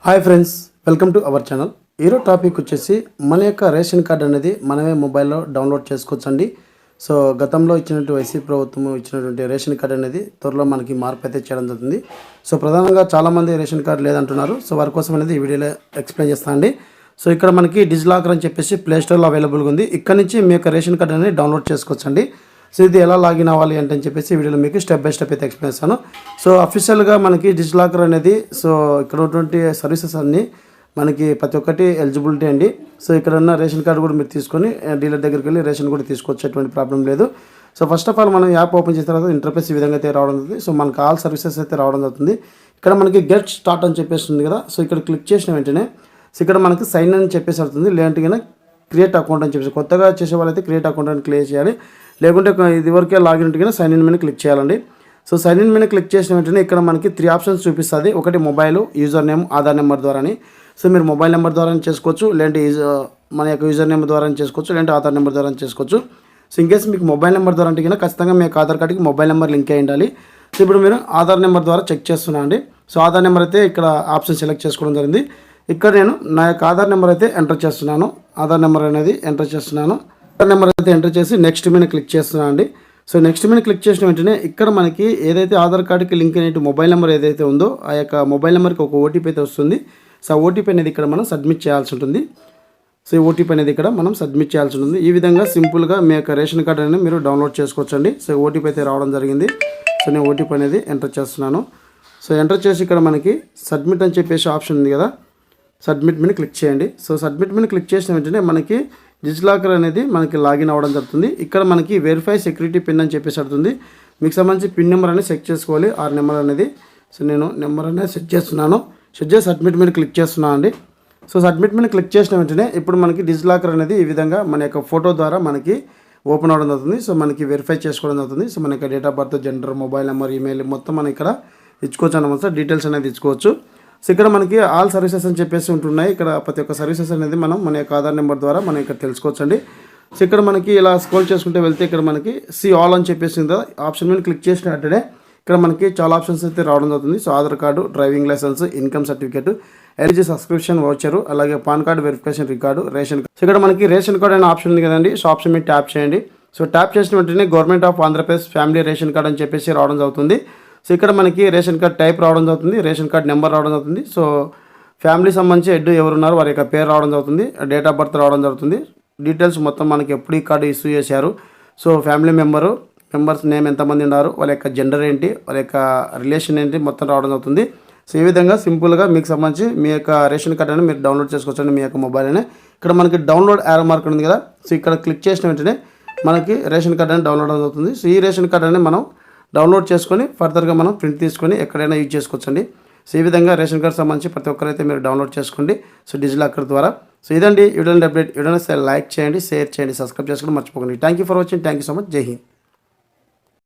Hi friends, welcome to our channel. ఈరోజు topic వచ్చేసి మన యొక్క రేషన్ కార్డ్ అనేది మనమే మొబైల్లో డౌన్లోడ్ చేసుకోవచ్చండి. సో గతంలో ఇచ్చినటువంటి వైసీపీ ప్రభుత్వం ఇచ్చినటువంటి రేషన్ కార్డ్ అనేది త్వరలో మనకి మార్పు అయితే చేయడం జరుగుతుంది. సో ప్రధానంగా చాలామంది రేషన్ కార్డు లేదంటున్నారు. సో వారి కోసం అనేది ఈ వీడియోలో ఎక్స్ప్లెయిన్ చేస్తానండి. సో ఇక్కడ మనకి డిజిలాకర్ అని చెప్పేసి ప్లేస్టోర్లో అవైలబుల్గా ఉంది. ఇక్కడ నుంచి మీ యొక్క రేషన్ కార్డ్ అనేది డౌన్లోడ్ చేసుకోవచ్చండి. సో ఇది ఎలా లాగిన్ అవ్వాలి అంటే చెప్పేసి వీడియోలో మీకు స్టెప్ బై స్టెప్ అయితే ఎక్స్ప్లెయిన్ చేస్తాను. సో అఫీషియల్గా మనకి డిజిలాకర్ అనేది సో ఇక్కడ ఉన్నటువంటి సర్వీసెస్ అన్నీ మనకి ప్రతి ఒక్కటి ఎలిజిబిలిటీ అండి. సో ఇక్కడ ఉన్న రేషన్ కార్డు కూడా మీరు తీసుకొని డీలర్ దగ్గరికి వెళ్ళి రేషన్ కూడా తీసుకొచ్చేటువంటి ప్రాబ్లం లేదు. సో ఫస్ట్ ఆఫ్ ఆల్ మనం యాప్ ఓపెన్ చేసిన తర్వాత ఇంటర్ఫేస్ ఈ విధంగా అయితే రావడం జరుగుతుంది. సో మనకు ఆల్ సర్వీసెస్ అయితే రావడం జరుగుతుంది. ఇక్కడ మనకి గెట్ స్టార్ట్ అని చెప్పేసి ఉంది కదా. సో ఇక్కడ క్లిక్ చేసిన వెంటనే సో ఇక్కడ మనకి సైన్ అని చెప్పేసి అవుతుంది. లేదంటే క్రియేట్ అకౌంట్ అని చెప్పేసి కొత్తగా చేసే వాళ్ళైతే క్రియేట్ అకౌంట్ అని క్లియర్ చేయాలి. లేకుంటే ఇదివరకే లాగిన్ ఉంటే సైన్ ఇన్ మీద క్లిక్ చేయాలండి. సో సైన్ ఇన్ మీద క్లిక్ చేసిన వెంటనే ఇక్కడ మనకి 3 ఆప్షన్స్ చూపిస్తుంది. ఒకటి mobile, user name, Aadhaar number ద్వారాని. సో మీరు మొబైల్ నెంబర్ ద్వారా చేసుకోవచ్చు, లేదంటే మన యొక్క యూజర్ నేమ్ ద్వారా చేసుకోవచ్చు, లేదంటే ఆధార్ నెంబర్ ద్వారా చేసుకోవచ్చు. సో ఇన్కేస్ మీకు మొబైల్ నెంబర్ ద్వారా అంటే ఖచ్చితంగా మీ యొక్క ఆధార్ కార్డుకి మొబైల్ నెంబర్ లింక్ అయి ఉండాలి. సో ఇప్పుడు మీరు ఆధార్ నెంబర్ ద్వారా చెక్ చేస్తున్నా అండి. సో ఆధార్ నెంబర్ అయితే ఇక్కడ ఆప్షన్ సెలెక్ట్ చేసుకోవడం జరిగింది. ఇక్కడ నేను నా యొక్క ఆధార్ నెంబర్ అయితే ఎంటర్ చేస్తున్నాను. ఆధార్ నెంబర్ అనేది ఎంటర్ చేస్తున్నాను. ఆధార్ నెంబర్ అయితే ఎంటర్ చేసి నెక్స్ట్ మీద క్లిక్ చేస్తున్నాను అండి. సో నెక్స్ట్ మీద క్లిక్ చేసిన వెంటనే ఇక్కడ మనకి ఏదైతే ఆధార్ కార్డుకి లింక్ అయినట్టు మొబైల్ నెంబర్ ఏదైతే ఉందో ఆ యొక్క మొబైల్ నెంబర్కి ఒక ఓటీపీ అయితే వస్తుంది. సో ఆ ఓటీపీ అనేది ఇక్కడ మనం సబ్మిట్ చేయాల్సి ఉంటుంది. సో ఈ ఓటీపీ అనేది ఇక్కడ మనం సబ్మిట్ చేయాల్సి ఉంటుంది. ఈ విధంగా సింపుల్గా మీ యొక్క రేషన్ కార్డు అనేది మీరు డౌన్లోడ్ చేసుకోవచ్చండి. సో ఓటీపీ అయితే రావడం జరిగింది. సో నేను ఓటీపీ అనేది ఎంటర్ చేస్తున్నాను. సో ఎంటర్ చేసి ఇక్కడ మనకి సబ్మిట్ అని చెప్పేసి ఆప్షన్ ఉంది కదా. సబ్మిట్ మీద క్లిక్ చేయండి. సో సబ్మిట్ మీద క్లిక్ చేసిన వెంటనే మనకి డిజిలాకర్ అనేది మనకి లాగిన్ అవ్వడం జరుగుతుంది. ఇక్కడ మనకి వెరిఫై సెక్యూరిటీ పిన్ అని చెప్పేసి అడుగుతుంది. మీకు సంబంధించి పిన్ నెంబర్ అనేది సెట్ చేసుకోవాలి, ఆ నెంబర్ అనేది. సో నేను నెంబర్ అనేది సెట్ చేస్తున్నాను. సెట్ చేసి సబ్మిట్ మీద క్లిక్ చేస్తున్నాను అండి. సో సబ్మిట్ మీద క్లిక్ చేసిన వెంటనే ఇప్పుడు మనకి డిజిలాకర్ అనేది ఈ విధంగా మన యొక్క ఫోటో ద్వారా మనకి ఓపెన్ అవ్వడం జరుగుతుంది. సో మనకి వెరిఫై చేసుకోవడం జరుగుతుంది. సో మన యొక్క date of birth, gender, mobile number, email మొత్తం మనం ఇక్కడ ఇచ్చుకోవచ్చు అన్నమాట. డీటెయిల్స్ అనేది ఇచ్చుకోవచ్చు. సో ఇక్కడ మనకి ఆల్ సర్వీసెస్ అని చెప్పేసి ఉంటున్నాయి. ఇక్కడ ప్రతి ఒక్క సర్వీసెస్ అనేది మనం మన యొక్క ఆధార్ నెంబర్ ద్వారా మనం ఇక్కడ తెలుసుకోవచ్చండి. సో ఇక్కడ మనకి ఇలా స్క్రోల్ చేసుకుంటే వెళ్తే ఇక్కడ మనకి సి ఆల్ అని చెప్పేసి ఆప్షన్ మీద క్లిక్ చేసిన వెంటనే ఇక్కడ మనకి చాలా ఆప్షన్స్ అయితే రావడం జరుగుతుంది. So Aadhaar card, driving license, income certificate, LG subscription voucher, అలాగే PAN card verification record, ration card. So ఇక్కడ మనకి రేషన్ కార్డు అనే ఆప్షన్ ఉంది కదండి. సో ఆప్షన్ మీద ట్యాప్ చేయండి. సో ట్యాప్ చేసిన వెంటనే government of Andhra Pradesh family ration card అని చెప్పేసి రావడం జరుగుతుంది. సో ఇక్కడ మనకి రేషన్ కార్డ్ టైప్ రావడం జరుగుతుంది, రేషన్ కార్డ్ నెంబర్ రావడం జరుగుతుంది. సో ఫ్యామిలీ సంబంధించి హెడ్ ఎవరున్నారు వారి యొక్క పేరు రావడం జరుగుతుంది, డేట్ ఆఫ్ బర్త్ రావడం జరుగుతుంది. డీటెయిల్స్ మొత్తం మనకి ఎప్పుడు ఈ కార్డు ఇష్యూ చేశారు, సో ఫ్యామిలీ మెంబర్స్ నేమ్ ఎంతమంది ఉన్నారు, వాళ్ళ యొక్క జెండర్ ఏంటి, వాళ్ళ యొక్క రిలేషన్ ఏంటి మొత్తం రావడం జరుగుతుంది. సో ఈ విధంగా సింపుల్గా మీకు సంబంధించి మీ యొక్క రేషన్ కార్డ్ అనేది మీరు డౌన్లోడ్ చేసుకోవచ్చండి మీ యొక్క మొబైల్ అనే. ఇక్కడ మనకి డౌన్లోడ్ యారో మార్క్ ఉంది కదా. సో ఇక్కడ క్లిక్ చేసిన వెంటనే మనకి రేషన్ కార్డ్ అనేది డౌన్లోడ్ అవుతుంది. సో ఈ రేషన్ కార్డ్ అనేది మనం డౌన్లోడ్ చేసుకొని ఫర్దర్గా మనం ప్రింట్ తీసుకొని ఎక్కడైనా యూజ్ చేసుకోవచ్చండి. సో ఈ విధంగా రేషన్ కార్డ్ సంబంధించి ప్రతి ఒక్కరైతే మీరు డౌన్లోడ్ చేసుకోండి. సో డిజిలాకర్ ద్వారా. సో ఇదండి వీడియో అప్డేట్. వీడియోని లైక్ చేయండి, షేర్ చేయండి, సబ్స్క్రైబ్ చేసుకోండి మర్చిపోకండి. Thank you for watching. Thank you so much. జై హింద్.